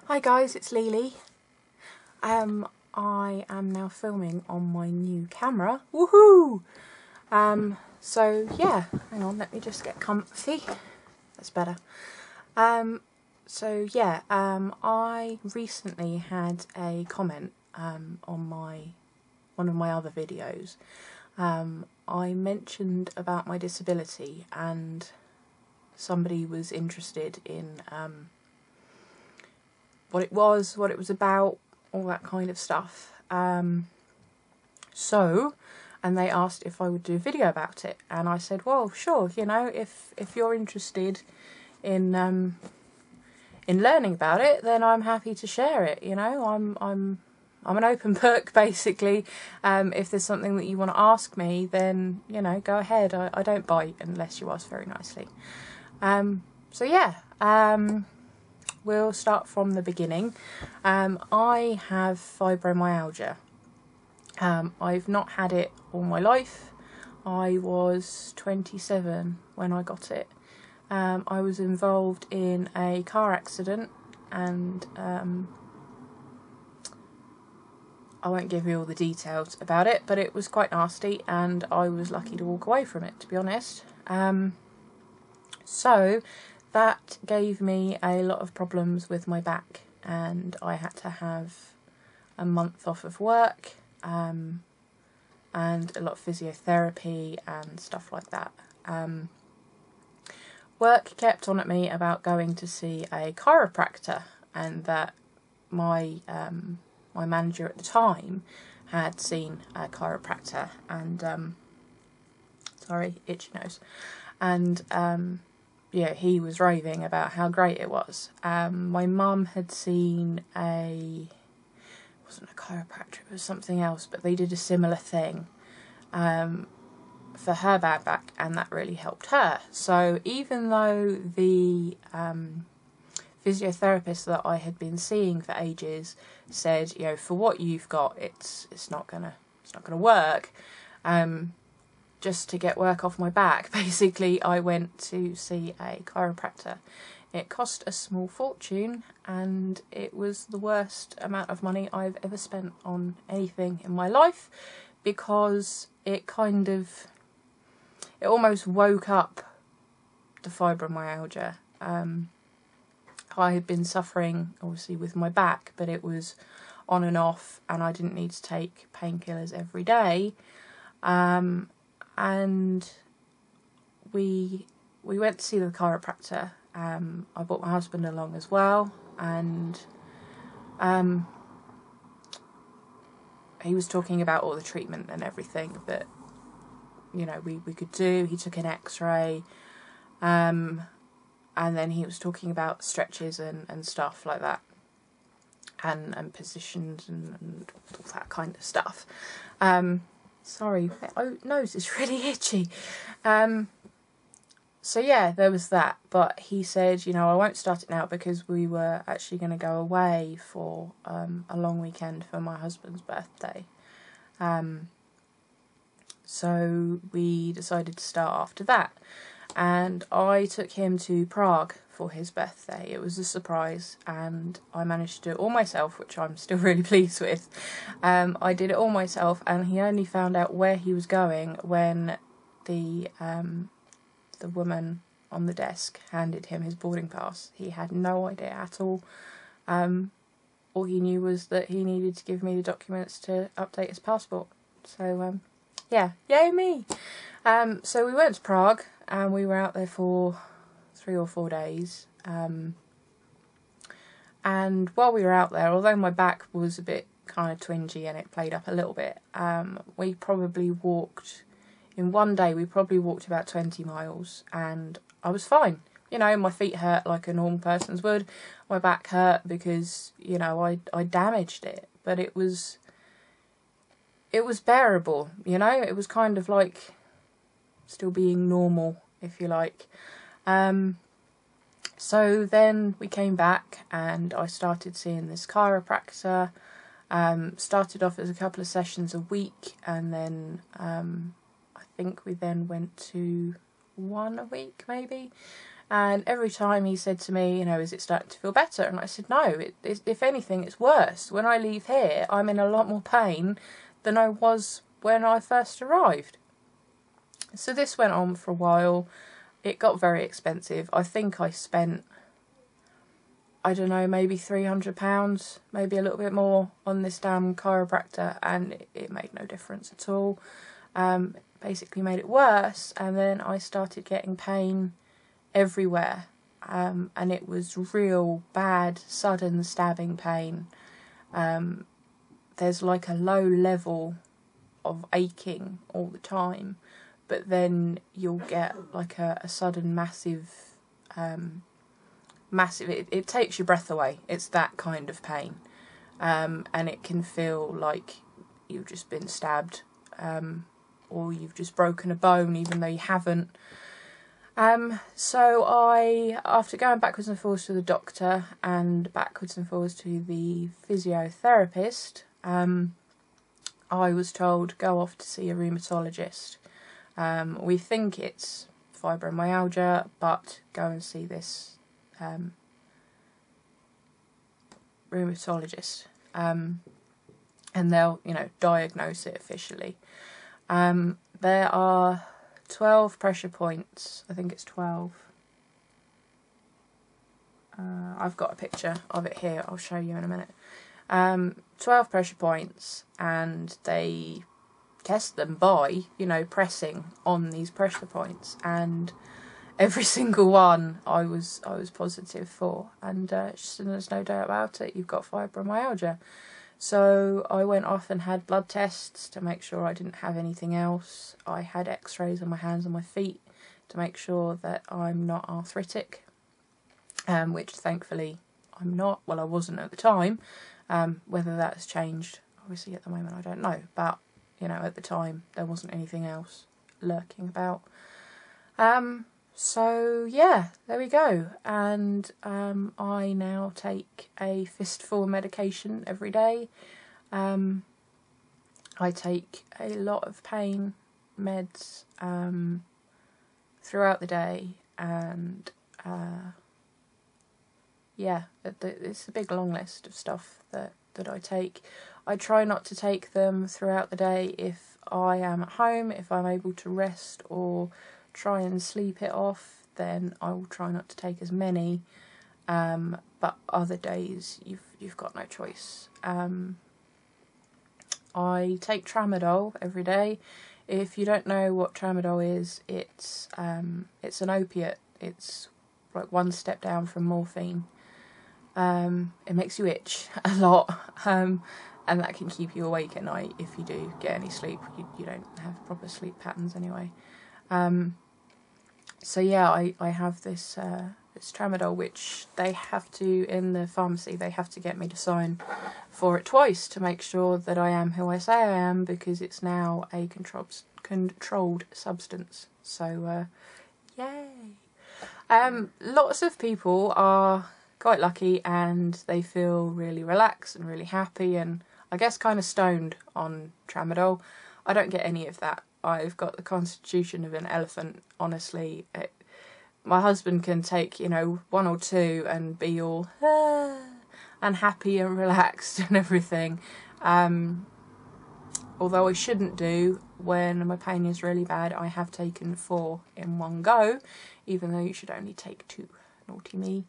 Hi guys, it's Lily. I am now filming on my new camera. Woohoo! So yeah, hang on, let me just get comfy. That's better. So yeah, I recently had a comment on one of my other videos. I mentioned about my disability and somebody was interested in what it was about, all that kind of stuff. And they asked if I would do a video about it, and I said, well, sure, you know, if you're interested in learning about it, then I'm happy to share it. You know, I'm an open book, basically. If there's something that you want to ask me, then, you know, go ahead. I don't bite unless you ask very nicely. So yeah, we'll start from the beginning. I have fibromyalgia. I've not had it all my life. I was 27 when I got it. I was involved in a car accident, and I won't give you all the details about it, but it was quite nasty, and I was lucky to walk away from it, to be honest. So that gave me a lot of problems with my back, and I had to have a month off of work, and a lot of physiotherapy and stuff like that. Work kept on at me about going to see a chiropractor, and that my my manager at the time had seen a chiropractor, and sorry, itchy nose, and yeah, he was raving about how great it was. My mum had seen it wasn't a chiropractor, it was something else, but they did a similar thing for her bad back, and that really helped her. So even though the physiotherapist that I had been seeing for ages said, you know, for what you've got, it's not gonna work, just to get work off my back, basically, I went to see a chiropractor. It cost a small fortune, and it was the worst amount of money I've ever spent on anything in my life, because it almost woke up the fibromyalgia. I had been suffering, obviously, with my back, but it was on and off, and I didn't need to take painkillers every day. And we went to see the chiropractor. I brought my husband along as well, and he was talking about all the treatment and everything that, you know, we could do. He took an x-ray, and then he was talking about stretches and stuff like that, and positions and all that kind of stuff. Sorry, my nose is really itchy. So yeah, there was that, but he said, you know, I won't start it now because we were actually going to go away for a long weekend for my husband's birthday. So we decided to start after that, and I took him to Prague for his birthday. It was a surprise, and I managed to do it all myself, which I'm still really pleased with. I did it all myself, and he only found out where he was going when the woman on the desk handed him his boarding pass. He had no idea at all. All he knew was that he needed to give me the documents to update his passport. So yeah, yay me! So we went to Prague, and we were out there for 3 or 4 days. And while we were out there, although my back was a bit kind of twingy and it played up a little bit, we probably walked, in one day, we probably walked about 20 miles, and I was fine. You know, my feet hurt like a normal person's would. My back hurt because, you know, I damaged it, but it was bearable, you know. It was kind of like still being normal, if you like. So then we came back, and I started seeing this chiropractor. Started off as a couple of sessions a week, and then I think we then went to 1 a week maybe, And every time he said to me, you know, is it starting to feel better? And I said, no, if anything, it's worse. When I leave here, I'm in a lot more pain than I was when I first arrived. So this went on for a while. It got very expensive. I think I spent, I don't know, maybe £300, maybe a little bit more on this damn chiropractor, and it made no difference at all. Basically made it worse, and then I started getting pain everywhere, and it was real bad, sudden stabbing pain. There's like a low level of aching all the time, but then you'll get like a sudden massive, it takes your breath away. It's that kind of pain, and it can feel like you've just been stabbed, or you've just broken a bone even though you haven't. So after going backwards and forwards to the doctor and backwards and forwards to the physiotherapist, I was told, go off to see a rheumatologist. We think it's fibromyalgia, but go and see this rheumatologist, and they'll, you know, diagnose it officially. There are 12 pressure points. I think it's 12. I've got a picture of it here. I'll show you in a minute. 12 pressure points, and they test them by, you know, pressing on these pressure points, and every single one I was positive for, and there's no doubt about it, you've got fibromyalgia. So I went off and had blood tests to make sure I didn't have anything else. I had x-rays on my hands and my feet to make sure that I'm not arthritic, which thankfully I'm not. Well, I wasn't at the time. Whether that's changed, obviously at the moment I don't know, but you know, at the time there wasn't anything else lurking about. So yeah, there we go, and I now take a fistful of medication every day. I take a lot of pain meds throughout the day, and yeah, it's a big long list of stuff that I take. I try not to take them throughout the day if I am at home. If I'm able to rest or try and sleep it off, then I will try not to take as many, but other days you've got no choice. I take tramadol every day. If you don't know what tramadol is, it's an opiate. It's like one step down from morphine. It makes you itch a lot, and that can keep you awake at night if you do get any sleep. You don't have proper sleep patterns anyway. So yeah, I have this tramadol, which they have to, in the pharmacy, they have to get me to sign for it twice to make sure that I am who I say I am, because it's now a controlled substance. So yay! Lots of people are quite lucky and they feel really relaxed and really happy, and I guess kind of stoned on tramadol. I don't get any of that. I've got the constitution of an elephant, honestly. My husband can take, you know, one or two and be all and happy and relaxed and everything. Although I shouldn't do when my pain is really bad. I have taken 4 in one go, even though you should only take 2. Naughty me.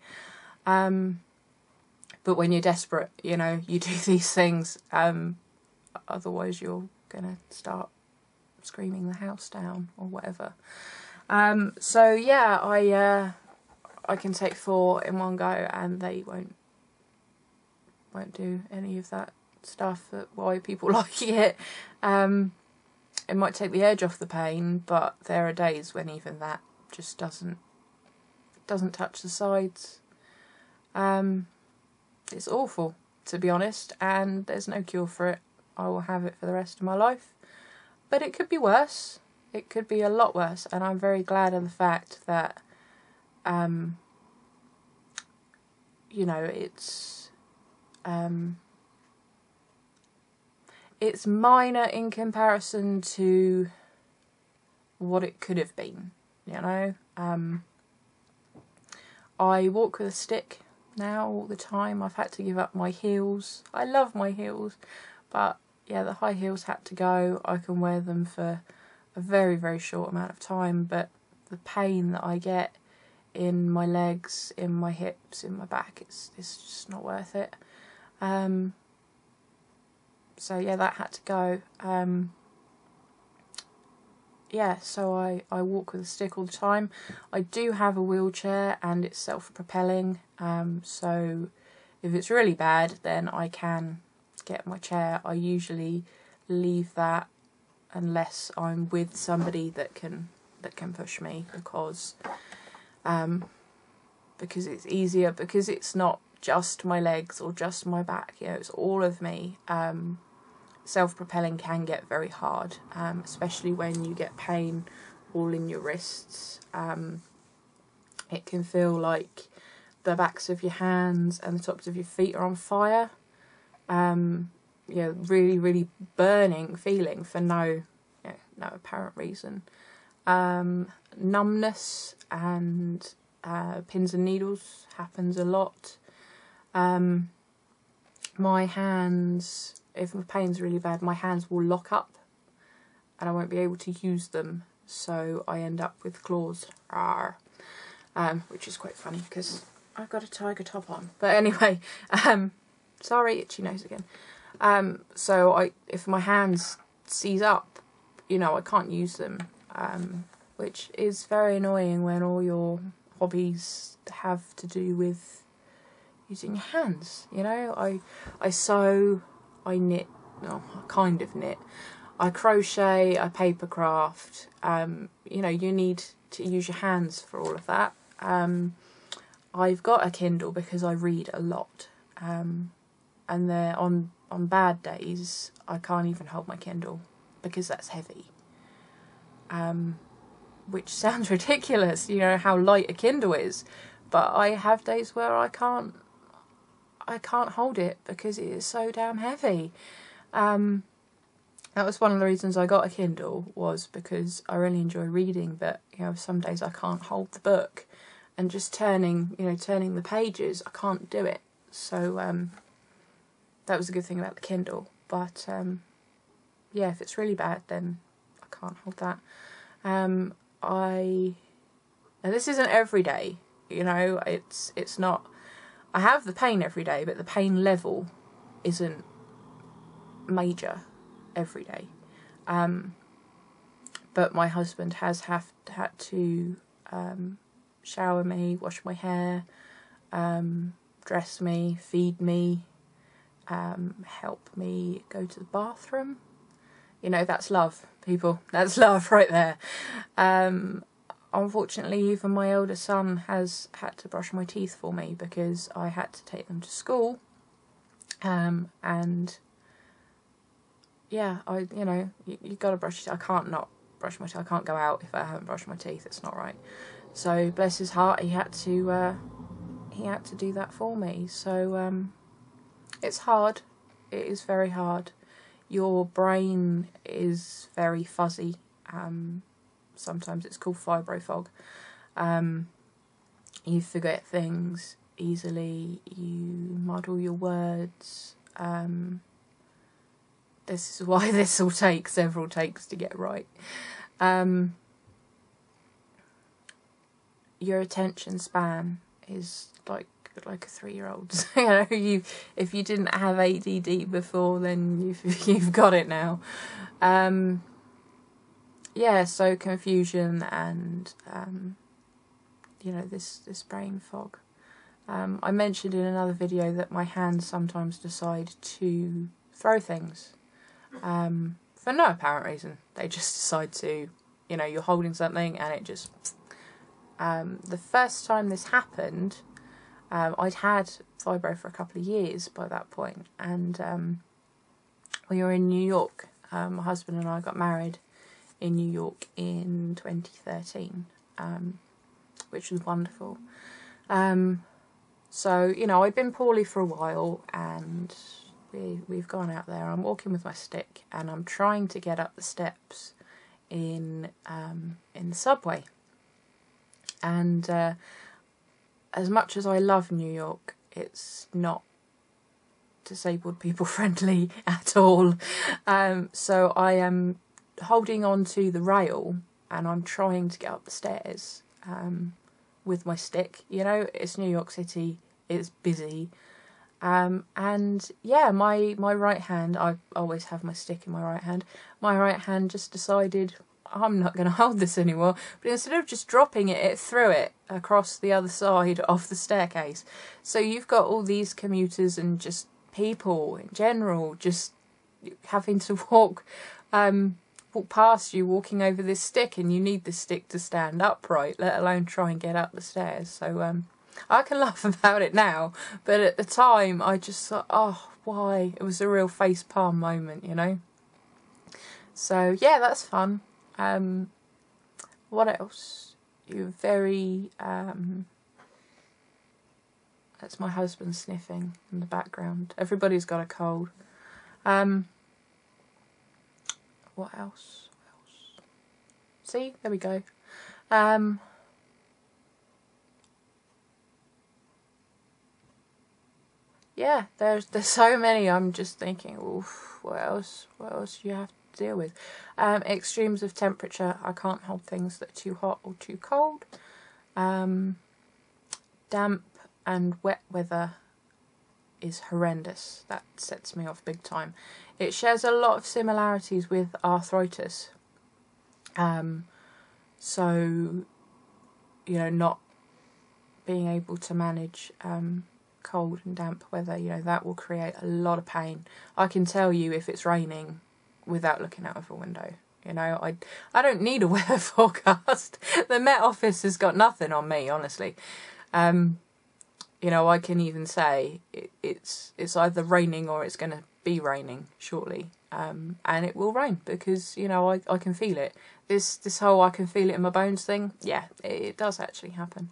But when you're desperate, you know, you do these things. Otherwise you're gonna start screaming the house down or whatever. So yeah, I can take 4 in one go, and they won't do any of that stuff that why people like it. It might take the edge off the pain, but there are days when even that just doesn't touch the sides. It's awful, to be honest, and there's no cure for it. I will have it for the rest of my life. But it could be worse. It could be a lot worse, and I'm very glad of the fact that, you know, it's minor in comparison to what it could have been, you know. I walk with a stick now all the time. I've had to give up my heels. I love my heels, but yeah, the high heels had to go. I can wear them for a very, very short amount of time, but the pain that I get in my legs, in my hips, in my back, it's just not worth it. So yeah, that had to go. Yeah, so I walk with a stick all the time. I do have a wheelchair and it's self-propelling, so if it's really bad then I can get my chair. I usually leave that unless I'm with somebody that can push me, because it's easier, because it's not just my legs or just my back, you know, it's all of me. Self-propelling can get very hard, especially when you get pain all in your wrists. It can feel like the backs of your hands and the tops of your feet are on fire. Yeah, really, really burning feeling for no apparent reason. Numbness and pins and needles happens a lot. My hands, if the pain's really bad, my hands will lock up and I won't be able to use them, so I end up with claws, which is quite funny because I've got a tiger top on. But anyway, sorry, itchy nose again. So if my hands seize up, you know, I can't use them, which is very annoying when all your hobbies have to do with using your hands. You know, I sew, I knit, no, I kind of knit, I crochet, I paper craft. You know, you need to use your hands for all of that. I've got a Kindle because I read a lot, and on bad days I can't even hold my Kindle because that's heavy. Which sounds ridiculous, you know, how light a Kindle is, but I have days where I can't hold it because it is so damn heavy. That was one of the reasons I got a Kindle, was because I really enjoy reading, but you know, some days I can't hold the book, and just turning the pages, I can't do it. So that was a good thing about the Kindle. But yeah, if it's really bad, then I can't hold that. Now this isn't every day, you know, it's not, I have the pain every day, but the pain level isn't major every day. But my husband has had to shower me, wash my hair, dress me, feed me, help me go to the bathroom. You know, that's love, people. That's love right there. Unfortunately, even my older son has had to brush my teeth for me because I had to take them to school. And yeah, you got to brush your teeth. I can't not brush my teeth. I can't go out if I haven't brushed my teeth. It's not right. So bless his heart, he had to do that for me. So it's hard. It is very hard. Your brain is very fuzzy. Sometimes it's called fibro fog. You forget things easily. You muddle your words. This is why this will take several takes to get right. Your attention span is like a 3-year-old's. You know, if you didn't have ADD before, then you've got it now. Yeah, so confusion and you know, this brain fog. I mentioned in another video that my hands sometimes decide to throw things for no apparent reason. They just decide to, you know, you're holding something and it just. The first time this happened, I'd had fibro for a couple of years by that point, and we were in New York. My husband and I got married in New York in 2013, which was wonderful. So, you know, I'd been poorly for a while, and we've gone out there. I'm walking with my stick, and I'm trying to get up the steps in the subway. And as much as I love New York, it's not disabled people friendly at all. So I am holding on to the rail and I'm trying to get up the stairs with my stick. You know, it's New York City, it's busy. And yeah, my right hand, I always have my stick in my right hand. My right hand just decided, I'm not going to hold this anymore. But instead of just dropping it, it threw it across the other side of the staircase. So you've got all these commuters and just people in general just having to walk past you, walking over this stick, and you need this stick to stand upright, let alone try and get up the stairs. So I can laugh about it now, but at the time I just thought, oh, why? It was a real face palm moment, you know. So yeah, that's fun. What else? You're very that's my husband sniffing in the background. Everybody's got a cold. What else? See, there we go. Yeah, there's so many. I'm just thinking, oof, what else do you have to deal with? Extremes of temperature. I can't hold things that are too hot or too cold. Damp and wet weather is horrendous. That sets me off big time. It shares a lot of similarities with arthritis. So, you know, not being able to manage cold and damp weather, you know, that will create a lot of pain. I can tell you if it's raining without looking out of a window. You know, I don't need a weather forecast. The Met Office has got nothing on me, honestly. You know, I can even say it's either raining or it's going to be raining shortly. And it will rain because, you know, I can feel it. This whole I can feel it in my bones thing, yeah, it does actually happen.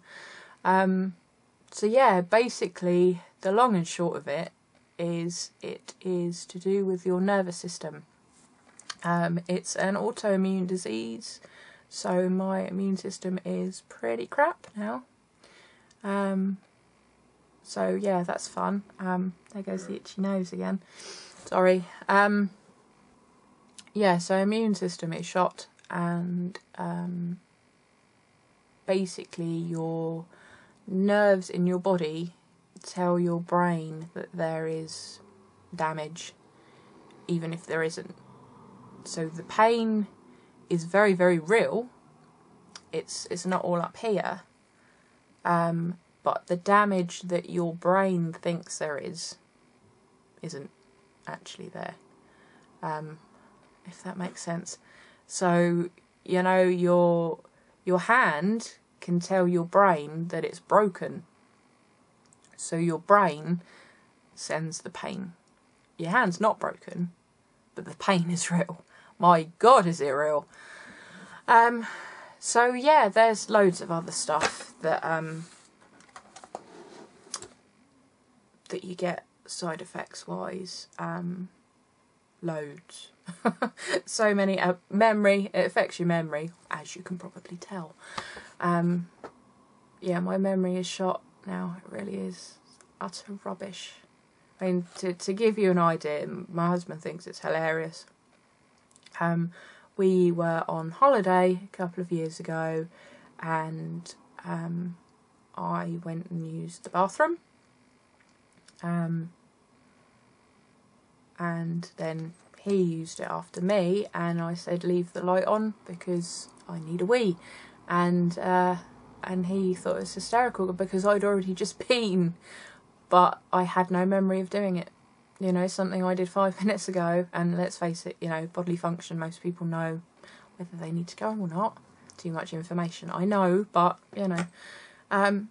So yeah, basically the long and short of it is to do with your nervous system. It's an autoimmune disease, so my immune system is pretty crap now. So yeah, that's fun. There goes the itchy nose again. Sorry. Yeah, so immune system is shot, and basically your nerves in your body tell your brain that there is damage, even if there isn't. So the pain is very, very real. It's not all up here. But the damage that your brain thinks there isn't actually there. If that makes sense. So, you know, your hand can tell your brain that it's broken. So your brain sends the pain. Your hand's not broken, but the pain is real. My God, is it real? So yeah, there's loads of other stuff that that you get side effects wise. Loads. So many. Memory, it affects your memory, as you can probably tell. Yeah, my memory is shot now. It really is utter rubbish. I mean, to give you an idea, my husband thinks it's hilarious. We were on holiday a couple of years ago, and I went and used the bathroom. And then he used it after me, and I said leave the light on because I need a wee, and he thought it was hysterical because I'd already just been, but I had no memory of doing it. You know, something I did 5 minutes ago, and let's face it, you know, bodily function, most people know whether they need to go or not. Too much information, I know, but, you know,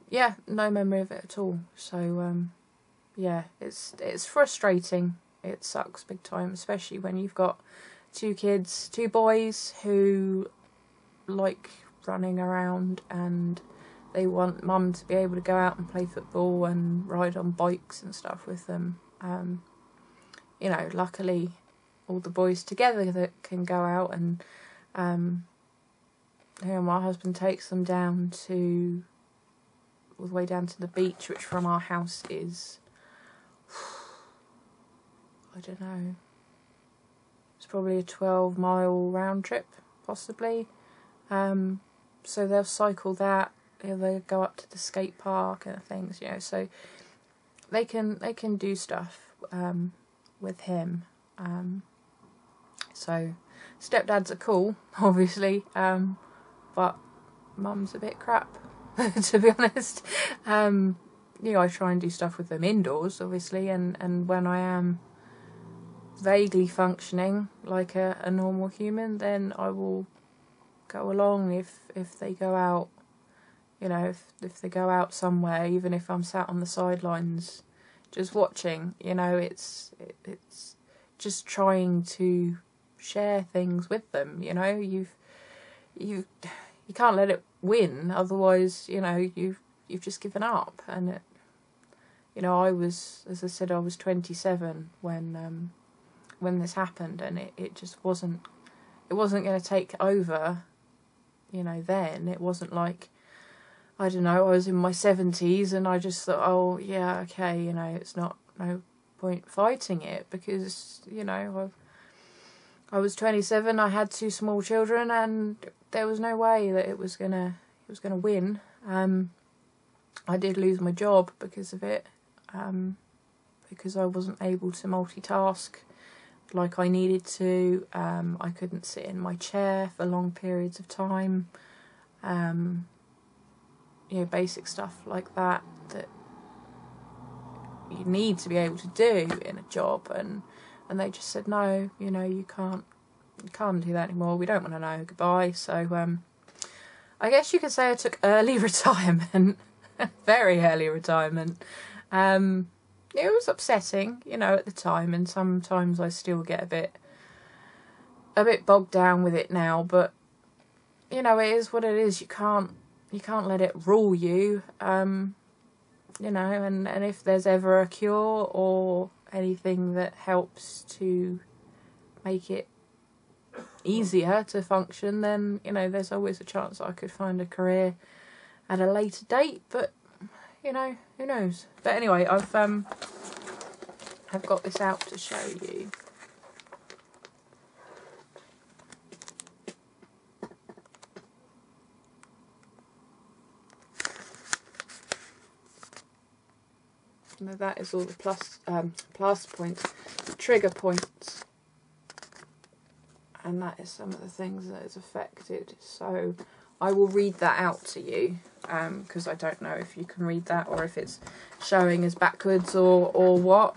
yeah, no memory of it at all. So, yeah, it's frustrating. It sucks big time, especially when you've got 2 kids, 2 boys who like running around and they want mum to be able to go out and play football and ride on bikes and stuff with them. You know, luckily all the boys together that can go out, and you know, my husband takes them down to all the way down to the beach, which from our house is, I don't know, it's probably a 12-mile round trip, possibly. So they'll cycle that, they'll go up to the skate park and things, you know, so they can do stuff with him. So stepdads are cool, obviously, but mum's a bit crap, to be honest. You know, I try and do stuff with them indoors, obviously, and when I am vaguely functioning like a normal human, then I will go along if they go out, you know, if they go out somewhere, even if I'm sat on the sidelines just watching, you know, it's just trying to share things with them, you know. You can't let it win, otherwise, you know, you've just given up. And it, you know, I was, as I said, I was 27 when this happened, and it just wasn't going to take over, you know. Then it wasn't like, I don't know, I was in my 70s and I just thought, oh yeah, okay, you know, it's no point fighting it, because, you know, I was 27, I had 2 small children, and there was no way that it was gonna win. I did lose my job because of it, because I wasn't able to multitask like I needed to. I couldn't sit in my chair for long periods of time. You know, basic stuff like that you need to be able to do in a job, and they just said, no, you know, you can't do that anymore, we don't want to know, goodbye. So I guess you could say I took early retirement, very early retirement. It was upsetting, you know, at the time, and sometimes I still get a bit bogged down with it now, but, you know, it is what it is. You can't let it rule you, you know, and if there's ever a cure or anything that helps to make it easier to function, then, you know, there's always a chance I could find a career at a later date, but, you know, who knows. But anyway, I've got this out to show you. Now that is all the plaster points, trigger points, and that is some of the things that is affected. So I will read that out to you, because I don't know if you can read that or if it's showing as backwards or what.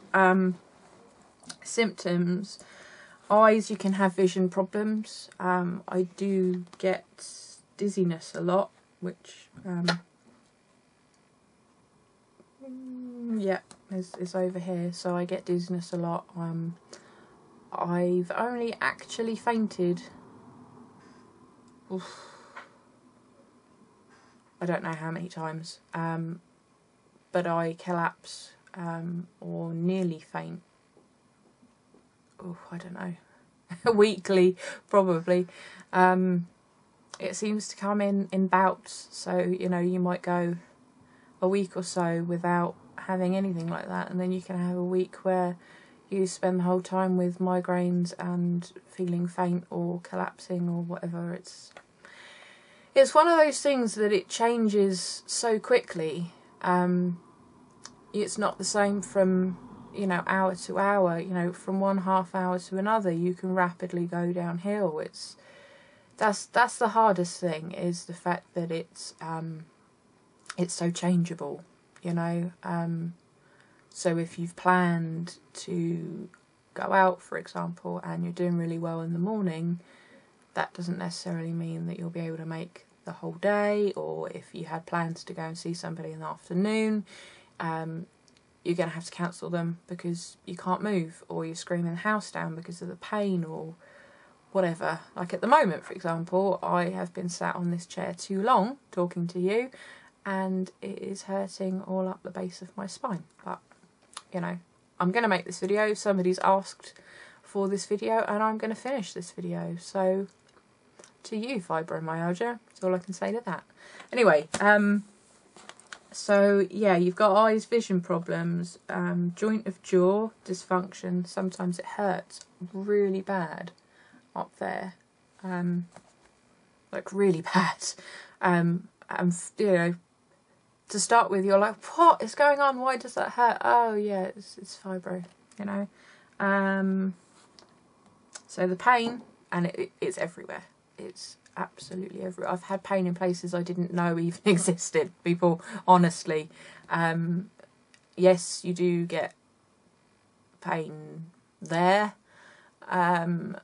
Symptoms: eyes, you can have vision problems. I do get dizziness a lot, which yeah, is over here. So I get dizziness a lot. I've only actually fainted, I don't know how many times, but I collapse or nearly faint, I don't know, weekly probably. It seems to come in bouts, so, you know, you might go a week or so without having anything like that, and then you can have a week where you spend the whole time with migraines and feeling faint or collapsing or whatever. It's one of those things that it changes so quickly. It's not the same from, you know, hour to hour. You know, from one half hour to another, you can rapidly go downhill. That's the hardest thing, is the fact that it's so changeable, you know. So if you've planned to go out, for example, and you're doing really well in the morning, that doesn't necessarily mean that you'll be able to make the whole day. Or if you had plans to go and see somebody in the afternoon, you're going to have to cancel them because you can't move, or you're screaming the house down because of the pain or whatever. Like at the moment, for example, I have been sat on this chair too long talking to you, and it is hurting all up the base of my spine. But, you know, I'm going to make this video. Somebody's asked for this video, and I'm going to finish this video. So, to you, fibromyalgia. That's all I can say to that. Anyway, So yeah, you've got eyes, vision problems, joint of jaw dysfunction. Sometimes it hurts really bad up there, like really bad. And you know, to start with, you're like, what is going on? Why does that hurt? Oh yeah, it's fibro, you know. So the pain, and it's everywhere. It's absolutely everywhere. I've had pain in places I didn't know even existed, people, honestly. Yes, you do get pain there, and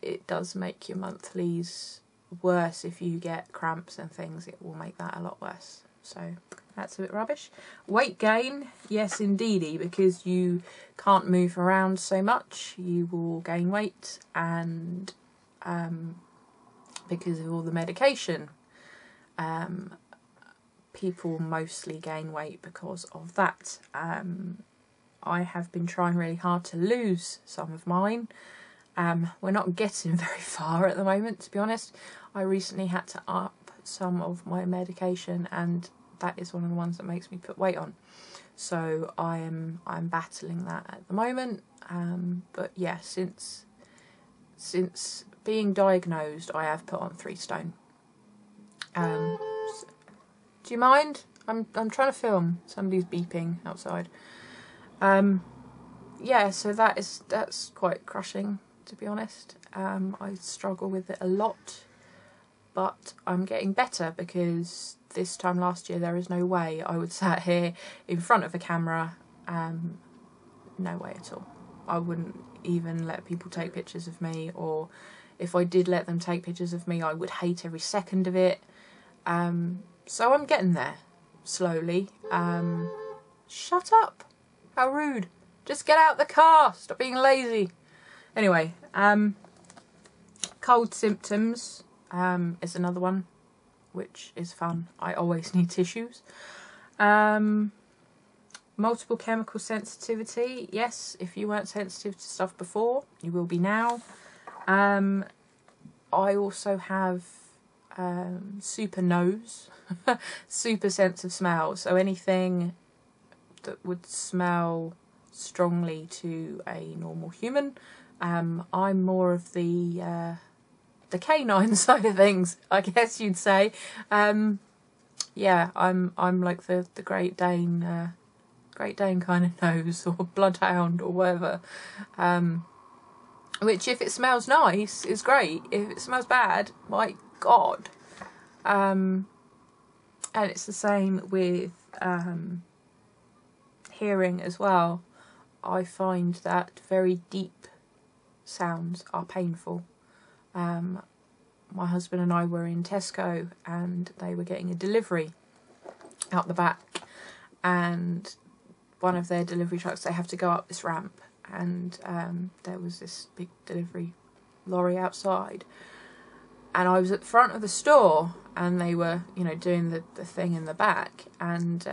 it does make your monthlies worse. If you get cramps and things, it will make that a lot worse. So that's a bit rubbish. Weight gain, yes indeedy, because you can't move around so much, you will gain weight, and because of all the medication, people mostly gain weight because of that. I have been trying really hard to lose some of mine. We're not getting very far at the moment, to be honest. I recently had to up some of my medication, and that is one of the ones that makes me put weight on. So I'm battling that at the moment. But yeah, since being diagnosed, I have put on 3 stone. Do you mind? I'm trying to film. Somebody's beeping outside. Yeah, so that's quite crushing, to be honest. I struggle with it a lot, but I'm getting better, because this time last year there is no way I would sat here in front of a camera. No way at all. I wouldn't even let people take pictures of me, or if I did let them take pictures of me, I would hate every second of it. So I'm getting there, slowly. Shut up! How rude. Just get out the car, stop being lazy. Anyway, cold symptoms is another one, which is fun. I always need tissues. Multiple chemical sensitivity. Yes, if you weren't sensitive to stuff before, you will be now. I also have super nose, super sense of smell. So anything that would smell strongly to a normal human, I'm more of the canine side of things, I guess you'd say. Yeah, I'm like the Great Dane kind of nose, or bloodhound, or whatever. Which, if it smells nice, is great. If it smells bad, my God. And it's the same with hearing as well. I find that very deep sounds are painful. My husband and I were in Tesco, and they were getting a delivery out the back, and one of their delivery trucks, they have to go up this ramp, and there was this big delivery lorry outside, and I was at the front of the store, and they were, you know, doing the thing in the back, and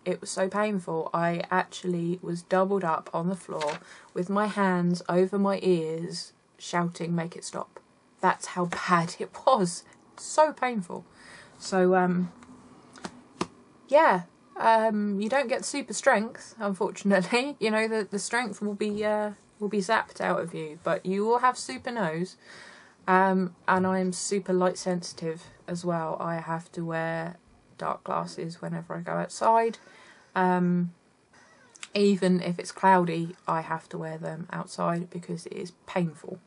it was so painful. I actually was doubled up on the floor with my hands over my ears, shouting, "Make it stop." That's how bad it was. So painful. So yeah, you don't get super strength, unfortunately. You know, the strength will be zapped out of you, but you will have super nose. And I'm super light sensitive as well. I have to wear dark glasses whenever I go outside. Even if it's cloudy, I have to wear them outside because it is painful.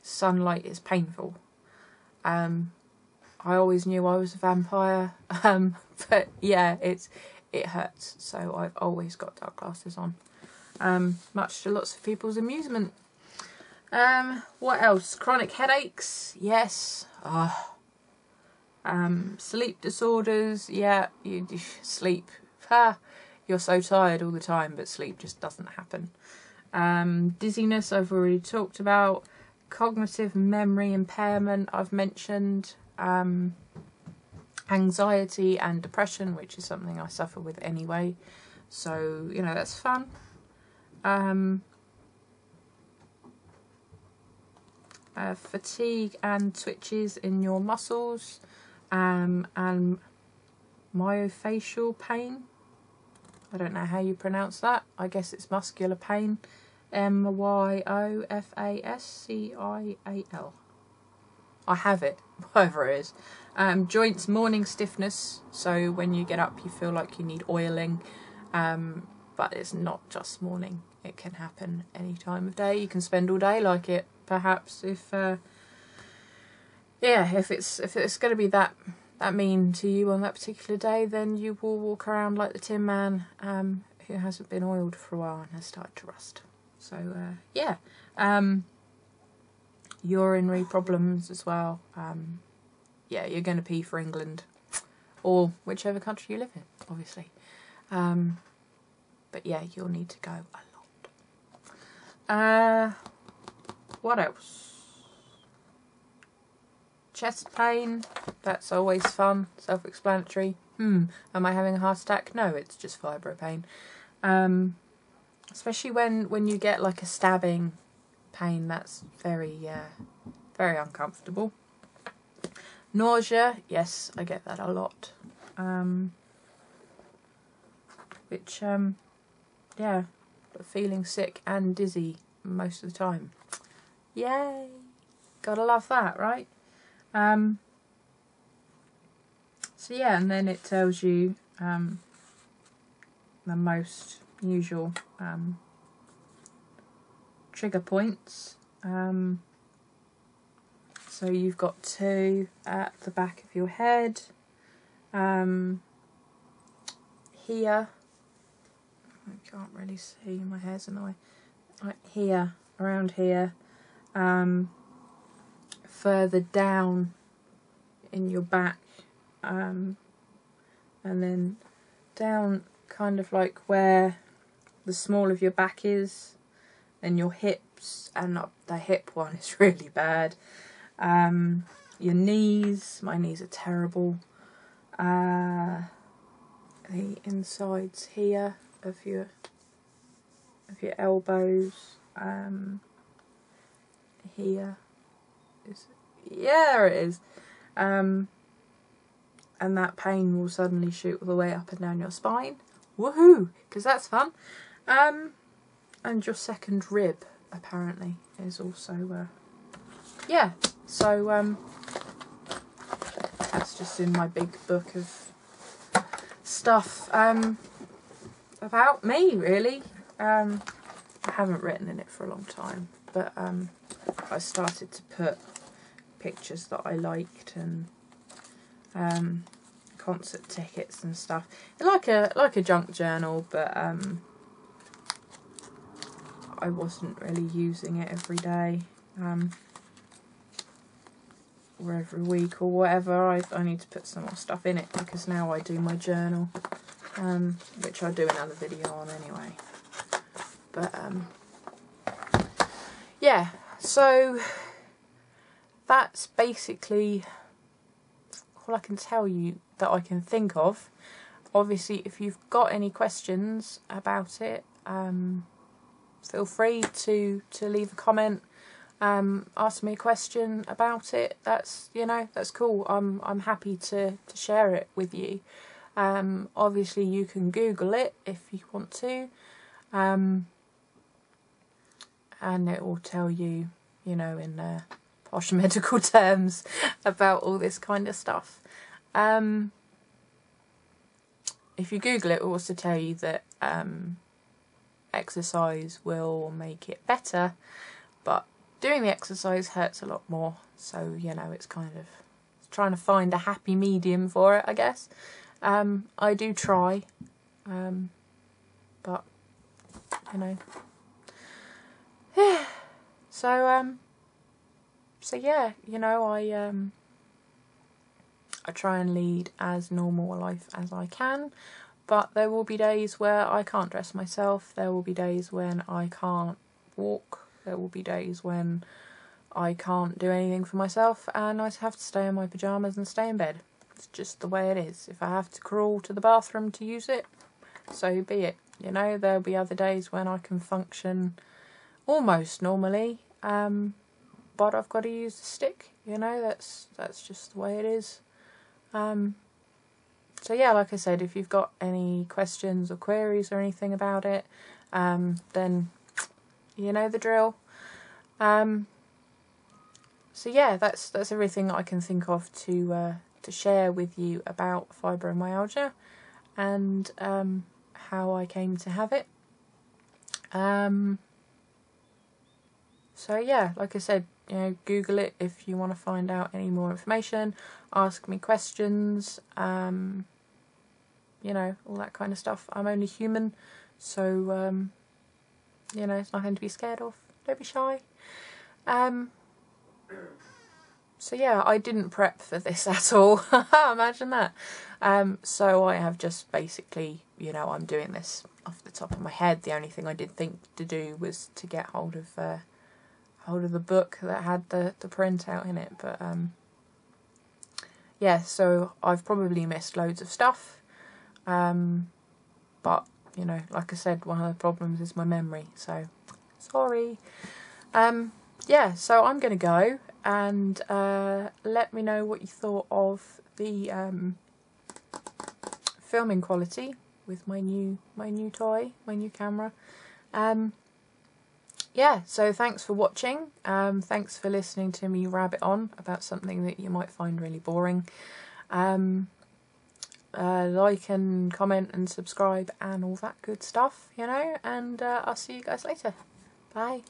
Sunlight is painful. I always knew I was a vampire, but yeah, it hurts. So I've always got dark glasses on, much to lots of people's amusement. What else? Chronic headaches, yes. Sleep disorders, yeah. You sleep. You're so tired all the time, but sleep just doesn't happen. Dizziness, I've already talked about. Cognitive memory impairment, I've mentioned. Anxiety and depression, which is something I suffer with anyway. So, you know, that's fun. Fatigue and twitches in your muscles, and myofascial pain. I don't know how you pronounce that. I guess it's muscular pain. myofascial. I have it, whatever it is. Joints, morning stiffness. So when you get up, you feel like you need oiling. But it's not just morning. It can happen any time of day. You can spend all day like it. Perhaps if it's going to be that mean to you on that particular day, then you will walk around like the Tin Man, who hasn't been oiled for a while and has started to rust. So yeah, urinary problems as well. Yeah, you're going to pee for England or whichever country you live in, obviously. But yeah, you'll need to go a lot. What else? Chest pain, that's always fun, self-explanatory. Am I having a heart attack? No, it's just fibro pain. Especially when you get like a stabbing pain, that's very uncomfortable. Nausea, yes, I get that a lot. Yeah, but feeling sick and dizzy most of the time. Yay! Gotta love that, right? So yeah, and then it tells you the most usual trigger points. So you've got 2 at the back of your head, here, I can't really see, my hair's in the way, like here, around here, further down in your back, and then down kind of like where the small of your back is, and your hips, and the hip one is really bad. Your knees, my knees are terrible. The insides here of your elbows, here is, yeah, there it is. And that pain will suddenly shoot all the way up and down your spine. Woohoo! Because that's fun. And your second rib, apparently, is also, yeah. So, that's just in my big book of stuff, about me, really. I haven't written in it for a long time, but, I started to put pictures that I liked and, concert tickets and stuff. Like a junk journal, but I wasn't really using it every day, or every week or whatever. I need to put some more stuff in it because now I do my journal, which I'll do another video on anyway. But yeah, so that's basically all I can tell you that I can think of. Obviously, if you've got any questions about it, feel free to leave a comment, ask me a question about it. That's, you know, that's cool. I'm happy to share it with you. Obviously you can Google it if you want to, and it will tell you, you know, in posh medical terms about all this kind of stuff. If you Google it, it will also tell you that exercise will make it better, but doing the exercise hurts a lot more. So, you know, it's kind of trying to find a happy medium for it, I guess. I do try, but, you know. So yeah, you know, I try and lead as normal a life as I can, but there will be days where I can't dress myself, there will be days when I can't walk, there will be days when I can't do anything for myself and I have to stay in my pyjamas and stay in bed. It's just the way it is. If I have to crawl to the bathroom to use it, so be it. You know, there'll be other days when I can function almost normally, but I've got to use the stick, you know, that's just the way it is. So yeah, like I said, if you've got any questions or queries or anything about it, then you know the drill. So yeah, that's everything that I can think of to share with you about fibromyalgia and how I came to have it. So yeah, like I said, you know, Google it if you want to find out any more information. Ask me questions. You know, all that kind of stuff. I'm only human, so you know, it's nothing to be scared of. Don't be shy. So yeah, I didn't prep for this at all. Imagine that. So I have just basically, you know, I'm doing this off the top of my head. The only thing I did think to do was to get hold of the book that had the printout in it. But yeah, so I've probably missed loads of stuff. But you know, like I said, one of the problems is my memory. So sorry. Yeah, so I'm going to go and let me know what you thought of the filming quality with my new toy, my new camera. Yeah, so thanks for watching. Thanks for listening to me rabbit on about something that you might find really boring. Like and comment and subscribe and all that good stuff, you know, and I'll see you guys later. Bye.